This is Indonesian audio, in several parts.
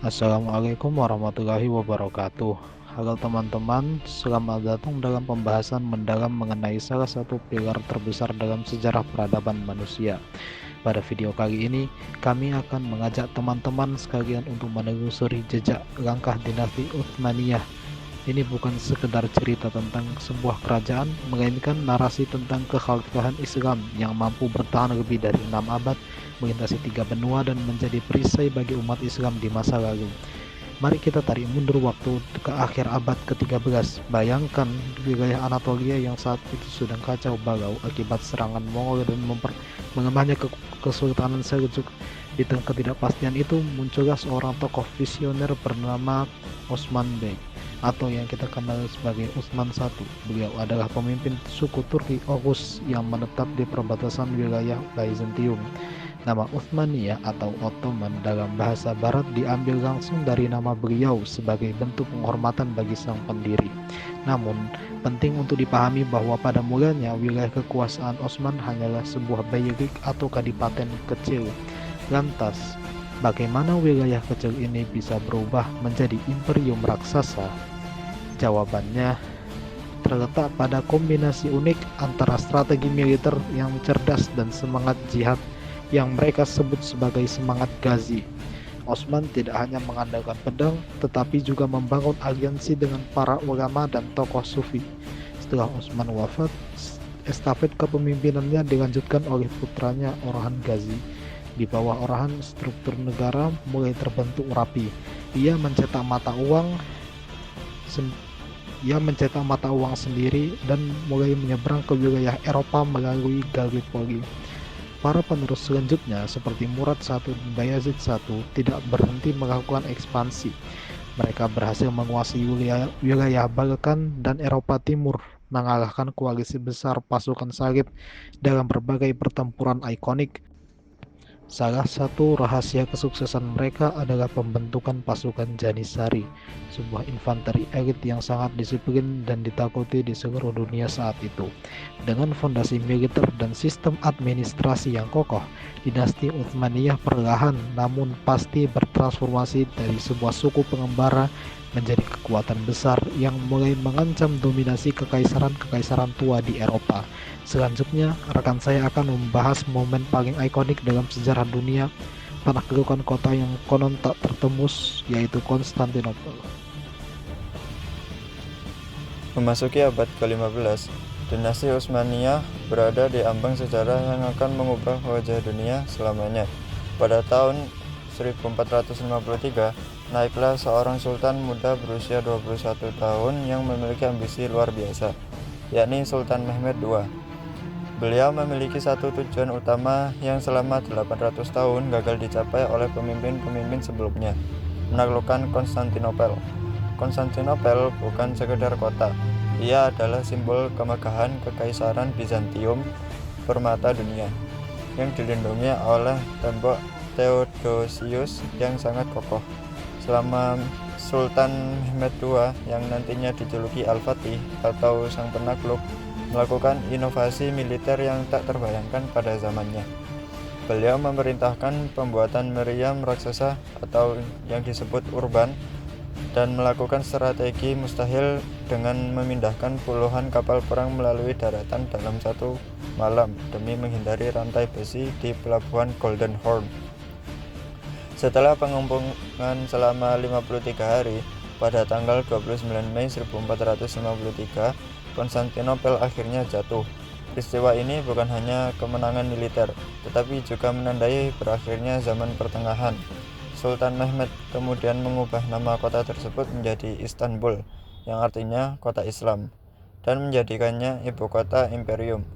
Assalamualaikum warahmatullahi wabarakatuh. Halo teman-teman, selamat datang dalam pembahasan mendalam mengenai salah satu pilar terbesar dalam sejarah peradaban manusia. Pada video kali ini, kami akan mengajak teman-teman sekalian untuk menelusuri jejak langkah dinasti Utsmaniyah. Ini bukan sekedar cerita tentang sebuah kerajaan, melainkan narasi tentang kekhalifahan Islam yang mampu bertahan lebih dari 6 abad, melintasi 3 benua dan menjadi perisai bagi umat Islam di masa lalu. Mari kita tarik mundur waktu ke akhir abad ke-13. Bayangkan wilayah Anatolia yang saat itu sedang kacau balau akibat serangan Mongol dan mengemahnya Kesultanan Seljuk. Di tengah ketidakpastian itu, muncullah seorang tokoh visioner bernama Osman Bey, atau yang kita kenal sebagai Utsman I. Beliau adalah pemimpin suku Turki Oghuz yang menetap di perbatasan wilayah Byzantium. Nama Utsmaniyah atau Ottoman dalam bahasa barat diambil langsung dari nama beliau sebagai bentuk penghormatan bagi sang pendiri. Namun, penting untuk dipahami bahwa pada mulanya wilayah kekuasaan Osman hanyalah sebuah beylik atau kadipaten kecil. Lantas, bagaimana wilayah kecil ini bisa berubah menjadi imperium raksasa? Jawabannya terletak pada kombinasi unik antara strategi militer yang cerdas dan semangat jihad yang mereka sebut sebagai semangat Ghazi. Osman tidak hanya mengandalkan pedang, tetapi juga membangun aliansi dengan para ulama dan tokoh sufi. Setelah Osman wafat, estafet kepemimpinannya dilanjutkan oleh putranya Orhan Ghazi. Di bawah Orhan, struktur negara mulai terbentuk rapi. Ia mencetak mata uang sendiri dan mulai menyeberang ke wilayah Eropa melalui Gallipoli. Para penerus selanjutnya seperti Murad I dan Bayezid I tidak berhenti melakukan ekspansi. Mereka berhasil menguasai wilayah Balkan dan Eropa Timur, mengalahkan koalisi besar pasukan salib dalam berbagai pertempuran ikonik. Salah satu rahasia kesuksesan mereka adalah pembentukan pasukan Janissary, sebuah infanteri elit yang sangat disiplin dan ditakuti di seluruh dunia saat itu. Dengan fondasi militer dan sistem administrasi yang kokoh, dinasti Utsmaniyah perlahan namun pasti bertransformasi dari sebuah suku pengembara menjadi kekuatan besar yang mulai mengancam dominasi kekaisaran-kekaisaran tua di Eropa. Selanjutnya, rekan saya akan membahas momen paling ikonik dalam sejarah dunia, penaklukan kota yang konon tak tertembus, yaitu Konstantinopel. Memasuki abad ke-15, dinasti Utsmaniyah berada di ambang sejarah yang akan mengubah wajah dunia selamanya. Pada tahun 1453, naiklah seorang sultan muda berusia 21 tahun yang memiliki ambisi luar biasa, yakni Sultan Mehmed II. Beliau memiliki satu tujuan utama yang selama 800 tahun gagal dicapai oleh pemimpin-pemimpin sebelumnya, menaklukkan Konstantinopel. Konstantinopel bukan sekedar kota, ia adalah simbol kemegahan Kekaisaran Bizantium permata dunia, yang dilindungi oleh tembok Theodosius yang sangat kokoh. Selama Sultan Mehmed II, yang nantinya dijuluki Al-Fatih atau Sang Penakluk, melakukan inovasi militer yang tak terbayangkan pada zamannya. Beliau memerintahkan pembuatan meriam raksasa atau yang disebut urban dan melakukan strategi mustahil dengan memindahkan puluhan kapal perang melalui daratan dalam satu malam demi menghindari rantai besi di pelabuhan Golden Horn. Setelah pengumpulan selama 53 hari, pada tanggal 29 Mei 1453, Konstantinopel akhirnya jatuh. Peristiwa ini bukan hanya kemenangan militer, tetapi juga menandai berakhirnya zaman pertengahan. Sultan Mehmed kemudian mengubah nama kota tersebut menjadi Istanbul, yang artinya kota Islam, dan menjadikannya ibu kota imperium.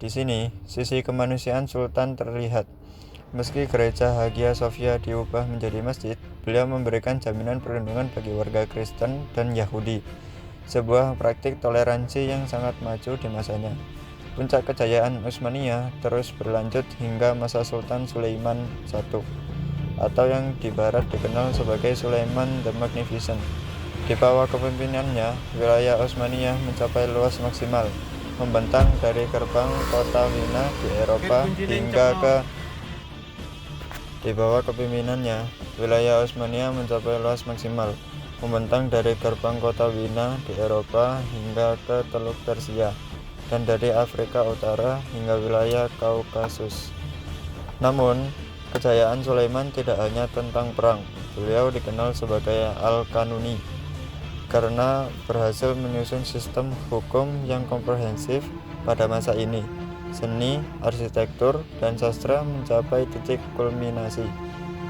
Di sini, sisi kemanusiaan Sultan terlihat. Meski gereja Hagia Sophia diubah menjadi masjid, beliau memberikan jaminan perlindungan bagi warga Kristen dan Yahudi, sebuah praktik toleransi yang sangat maju di masanya. Puncak kejayaan Utsmaniyah terus berlanjut hingga masa Sultan Sulaiman I, atau yang di barat dikenal sebagai Sulaiman the Magnificent. Di bawah kepemimpinannya, wilayah Utsmaniyah mencapai luas maksimal, membentang dari gerbang kota Wina di Eropa hingga ke Di bawah kepemimpinannya, wilayah Utsmaniyah mencapai luas maksimal, membentang dari gerbang kota Wina di Eropa hingga ke Teluk Persia, dan dari Afrika Utara hingga wilayah Kaukasus. Namun, kejayaan Sulaiman tidak hanya tentang perang. Beliau dikenal sebagai Al-Kanuni karena berhasil menyusun sistem hukum yang komprehensif pada masa ini. Seni, arsitektur, dan sastra mencapai titik kulminasi.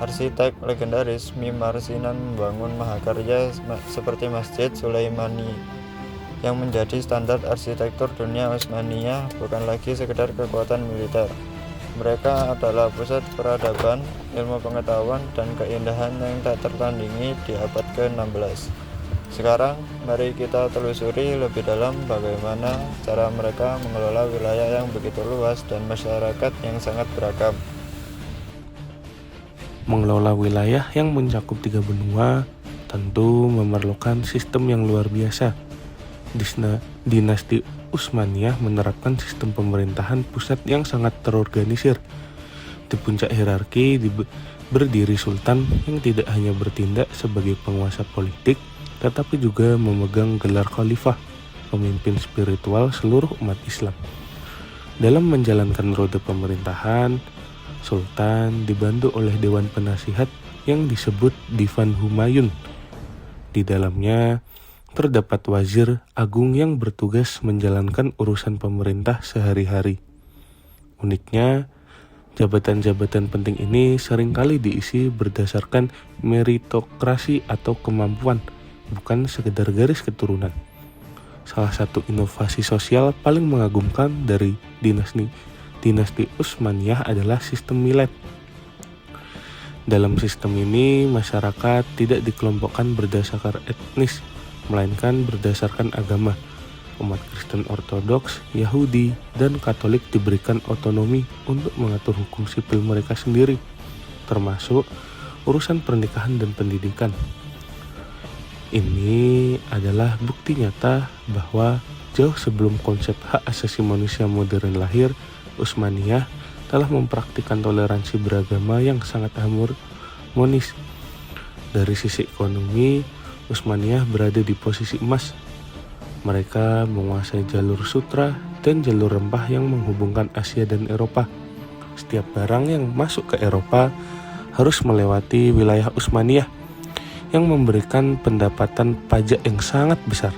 Arsitek legendaris Mimar Sinan membangun mahakarya seperti Masjid Sulaimani yang menjadi standar arsitektur dunia Utsmaniyah, bukan lagi sekedar kekuatan militer. Mereka adalah pusat peradaban, ilmu pengetahuan, dan keindahan yang tak tertandingi di abad ke-16. Sekarang, mari kita telusuri lebih dalam bagaimana cara mereka mengelola wilayah yang begitu luas dan masyarakat yang sangat beragam. Mengelola wilayah yang mencakup 3 benua tentu memerlukan sistem yang luar biasa. Dinasti Utsmaniyah menerapkan sistem pemerintahan pusat yang sangat terorganisir. Di puncak hierarki berdiri sultan yang tidak hanya bertindak sebagai penguasa politik, tetapi juga memegang gelar khalifah, pemimpin spiritual seluruh umat Islam. Dalam menjalankan roda pemerintahan, sultan dibantu oleh dewan penasihat yang disebut Divan Humayun. Di dalamnya terdapat wazir agung yang bertugas menjalankan urusan pemerintah sehari-hari. Uniknya, jabatan-jabatan penting ini seringkali diisi berdasarkan meritokrasi atau kemampuan, bukan sekedar garis keturunan. Salah satu inovasi sosial paling mengagumkan dari dinasti Utsmaniyah adalah sistem milet. Dalam sistem ini, masyarakat tidak dikelompokkan berdasarkan etnis, melainkan berdasarkan agama. Umat Kristen Ortodoks, Yahudi, dan Katolik diberikan otonomi untuk mengatur hukum sipil mereka sendiri, termasuk urusan pernikahan dan pendidikan. Ini adalah bukti nyata bahwa jauh sebelum konsep hak asasi manusia modern lahir, Utsmaniyah telah mempraktikkan toleransi beragama yang sangat harmonis. Dari sisi ekonomi, Utsmaniyah berada di posisi emas. Mereka menguasai jalur sutra dan jalur rempah yang menghubungkan Asia dan Eropa. Setiap barang yang masuk ke Eropa harus melewati wilayah Utsmaniyah yang memberikan pendapatan pajak yang sangat besar.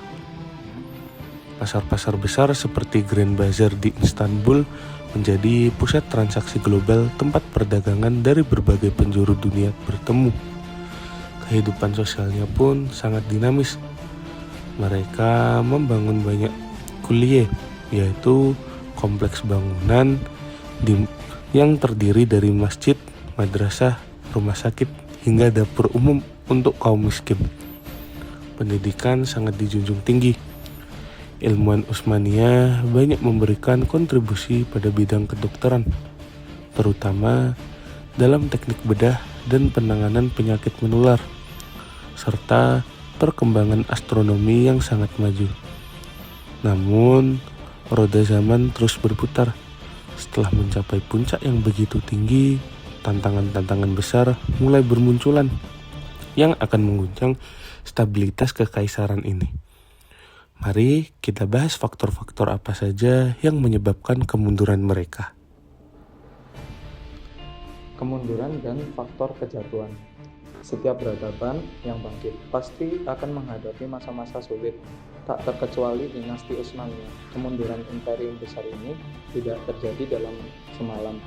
Pasar-pasar besar seperti Grand Bazaar di Istanbul menjadi pusat transaksi global, tempat perdagangan dari berbagai penjuru dunia bertemu. Kehidupan sosialnya pun sangat dinamis. Mereka membangun banyak kuliah, yaitu kompleks bangunan yang terdiri dari masjid, madrasah, rumah sakit, hingga dapur umum untuk kaum miskin. Pendidikan sangat dijunjung tinggi. Ilmuwan Utsmaniyah banyak memberikan kontribusi pada bidang kedokteran, terutama dalam teknik bedah dan penanganan penyakit menular, serta perkembangan astronomi yang sangat maju. Namun, roda zaman terus berputar. Setelah mencapai puncak yang begitu tinggi, tantangan-tantangan besar mulai bermunculan yang akan mengguncang stabilitas kekaisaran ini. Mari kita bahas faktor-faktor apa saja yang menyebabkan kemunduran mereka. Kemunduran dan faktor kejatuhan. Setiap peradaban yang bangkit pasti akan menghadapi masa-masa sulit, tak terkecuali dinasti Utsmaniyah. Kemunduran imperium besar ini tidak terjadi dalam semalam,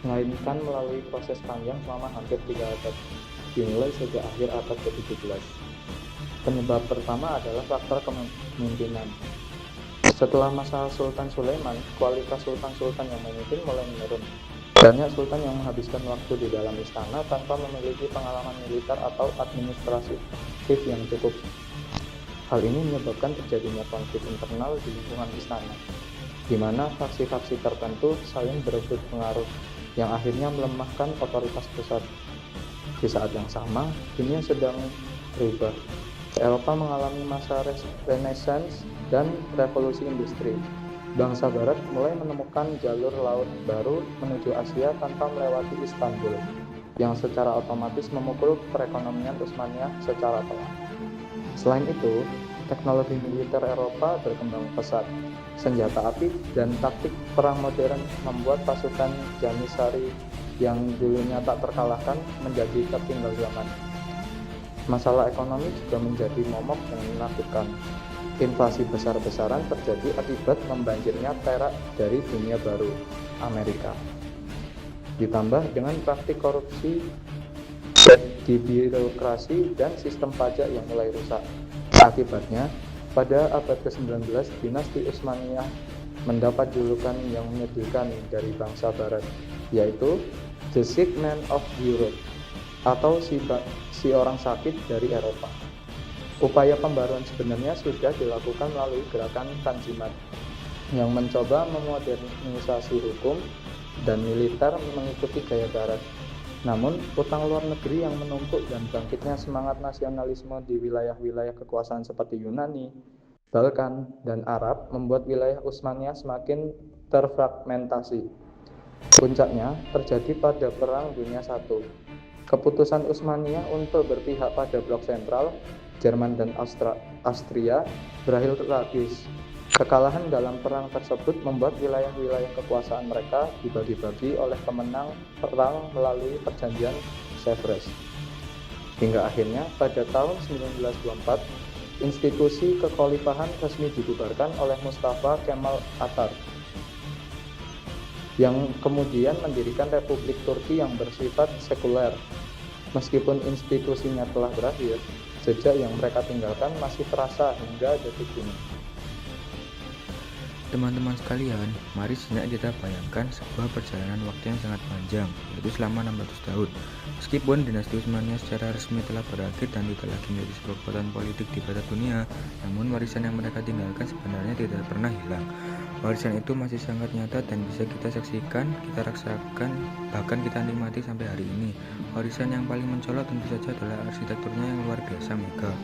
melainkan melalui proses panjang selama hampir 3 abad, dimulai sejak akhir abad ke-17. Penyebab pertama adalah faktor kepemimpinan. Setelah masa Sultan Sulaiman, kualitas sultan-sultan yang memimpin mulai menurun. Banyak sultan yang menghabiskan waktu di dalam istana tanpa memiliki pengalaman militer atau administratif yang cukup. Hal ini menyebabkan terjadinya konflik internal di lingkungan istana, di mana faksi-faksi tertentu saling berebut pengaruh, yang akhirnya melemahkan otoritas pusat. Di saat yang sama, dunia sedang berubah. Eropa mengalami masa Renaissance dan revolusi industri. Bangsa Barat mulai menemukan jalur laut baru menuju Asia tanpa melewati Istanbul. yang secara otomatis memukul perekonomian Utsmaniyah secara telak. Selain itu, teknologi militer Eropa berkembang pesat. Senjata api dan taktik perang modern membuat pasukan Janissary yang dulunya tak terkalahkan menjadi tertinggal zaman. Masalah ekonomi juga menjadi momok yang menakutkan. Invasi besar-besaran terjadi akibat membanjirnya perak dari dunia baru, Amerika. Ditambah dengan praktik korupsi di birokrasi dan sistem pajak yang mulai rusak. Akibatnya, pada abad ke-19, dinasti Utsmaniyah mendapat julukan yang menyedihkan dari bangsa barat, yaitu The Sick Man of Europe, atau si orang sakit dari Eropa. Upaya pembaruan sebenarnya sudah dilakukan melalui gerakan Tanzimat, yang mencoba memodernisasi hukum dan militer mengikuti gaya barat. Namun, utang luar negeri yang menumpuk dan bangkitnya semangat nasionalisme di wilayah-wilayah kekuasaan seperti Yunani, Balkan, dan Arab membuat wilayah Utsmaniyah semakin terfragmentasi. Puncaknya terjadi pada Perang Dunia I. Keputusan Utsmaniyah untuk berpihak pada blok sentral, Jerman dan Austria, berakhir tragis. Kekalahan dalam perang tersebut membuat wilayah-wilayah kekuasaan mereka dibagi-bagi oleh pemenang perang melalui perjanjian Sèvres. Hingga akhirnya pada tahun 1924, institusi kekhalifahan resmi dibubarkan oleh Mustafa Kemal Atatürk, yang kemudian mendirikan Republik Turki yang bersifat sekuler. Meskipun institusinya telah berakhir, jejak yang mereka tinggalkan masih terasa hingga detik ini. Teman-teman sekalian, mari sejenak kita bayangkan sebuah perjalanan waktu yang sangat panjang, yaitu selama 600 tahun. Meskipun dinasti Utsmaniyah secara resmi telah berakhir dan tidak lagi menjadi sebuah kekuatan politik di barat dunia, namun warisan yang mereka tinggalkan sebenarnya tidak pernah hilang. Warisan itu masih sangat nyata dan bisa kita saksikan, kita rasakan, bahkan kita nikmati sampai hari ini. Warisan yang paling mencolok tentu saja adalah arsitekturnya yang luar biasa megah.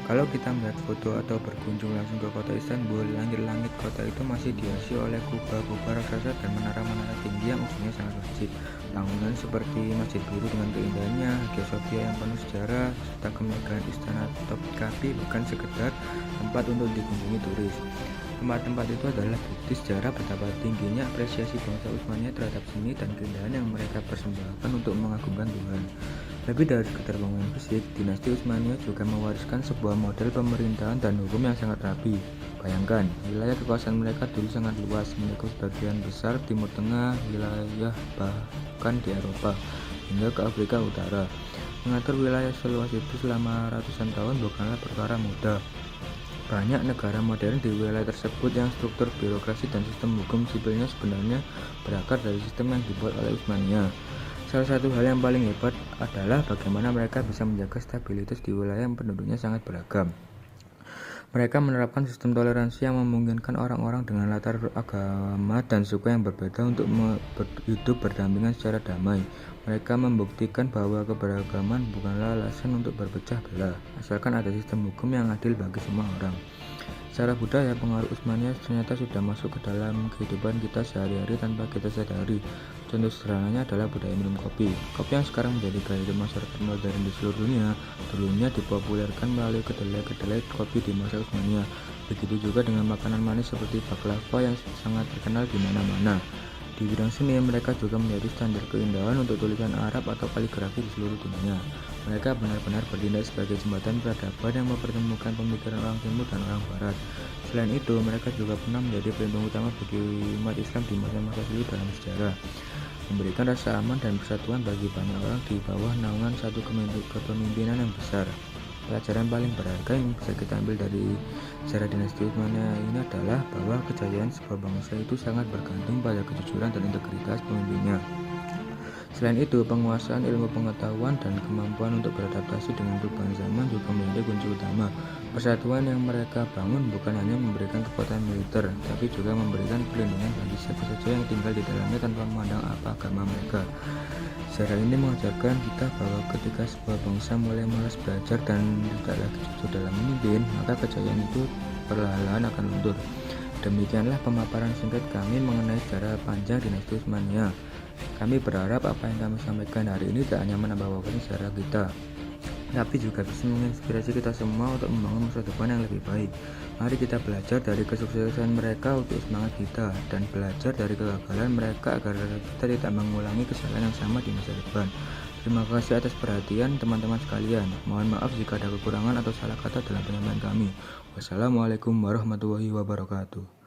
Kalau kita melihat foto atau berkunjung langsung ke kota Istanbul, langit-langit kota itu masih dihiasi oleh kubah-kubah raksasa dan menara-menara tinggi yang usianya sangat wajib. Bangunan seperti Masjid Biru dengan keindahannya, Hagia Sophia yang penuh sejarah, serta kemegahan Istana Topkapi bukan sekedar tempat untuk dikunjungi turis. Tempat-tempat itu adalah bukti sejarah betapa tingginya apresiasi bangsa Utsmaniyah terhadap seni dan keindahan yang mereka persembahkan untuk mengagungkan Tuhan. Lebih dari sekedar bangunan fisik, dinasti Utsmaniyah juga mewariskan sebuah model pemerintahan dan hukum yang sangat rapi. Bayangkan, wilayah kekuasaan mereka dulu sangat luas, mencakup sebagian besar Timur Tengah, wilayah bahkan di Eropa, hingga ke Afrika Utara. Mengatur wilayah seluas itu selama ratusan tahun bukanlah perkara mudah. Banyak negara modern di wilayah tersebut yang struktur birokrasi dan sistem hukum sipilnya sebenarnya berakar dari sistem yang dibuat oleh Utsmaniyah. Salah satu hal yang paling hebat adalah bagaimana mereka bisa menjaga stabilitas di wilayah yang penduduknya sangat beragam. Mereka menerapkan sistem toleransi yang memungkinkan orang-orang dengan latar agama dan suku yang berbeda untuk hidup berdampingan secara damai. Mereka membuktikan bahwa keberagaman bukanlah alasan untuk berpecah belah, asalkan ada sistem hukum yang adil bagi semua orang. Secara budaya, pengaruh Utsmaniyah ternyata sudah masuk ke dalam kehidupan kita sehari-hari tanpa kita sadari. Contoh sederhananya adalah budaya minum kopi. Kopi yang sekarang menjadi gaya hidup masyarakat modern di seluruh dunia, dulunya dipopulerkan melalui kedelai-kedelai kopi di masa Utsmaniyah. Begitu juga dengan makanan manis seperti baklava yang sangat terkenal di mana-mana. Di bidang seni, mereka juga menjadi standar keindahan untuk tulisan Arab atau kaligrafi di seluruh dunia. Mereka benar-benar bertindak sebagai jembatan peradaban yang mempertemukan pemikiran orang timur dan orang barat. Selain itu, mereka juga pernah menjadi pelindung utama bagi umat Islam di masa-masa sulit dalam sejarah, memberikan rasa aman dan persatuan bagi banyak orang di bawah naungan satu kepemimpinan yang besar. Pelajaran paling berharga yang bisa kita ambil dari sejarah dinasti Utsmaniyah ini adalah bahwa kejayaan sebuah bangsa itu sangat bergantung pada kejujuran dan integritas pemimpinnya. Selain itu, penguasaan ilmu pengetahuan dan kemampuan untuk beradaptasi dengan perubahan zaman juga menjadi kunci utama. Persatuan yang mereka bangun bukan hanya memberikan kekuatan militer, tapi juga memberikan perlindungan bagi siapa saja yang tinggal di dalamnya tanpa memandang apa agama mereka. Sejarah ini mengajarkan kita bahwa ketika sebuah bangsa mulai malas belajar dan tidak lagi jujur dalam memimpin, maka kejayaan itu perlahan-lahan akan luntur. Demikianlah pemaparan singkat kami mengenai sejarah panjang dinasti Utsmaniyah. Kami berharap apa yang kami sampaikan hari ini tak hanya menambah wawasan sejarah kita, tapi juga bisa menginspirasi kita semua untuk membangun masa depan yang lebih baik. Mari kita belajar dari kesuksesan mereka untuk semangat kita, dan belajar dari kegagalan mereka agar kita tidak mengulangi kesalahan yang sama di masa depan. Terima kasih atas perhatian teman-teman sekalian. Mohon maaf jika ada kekurangan atau salah kata dalam penyampaian kami. Wassalamualaikum warahmatullahi wabarakatuh.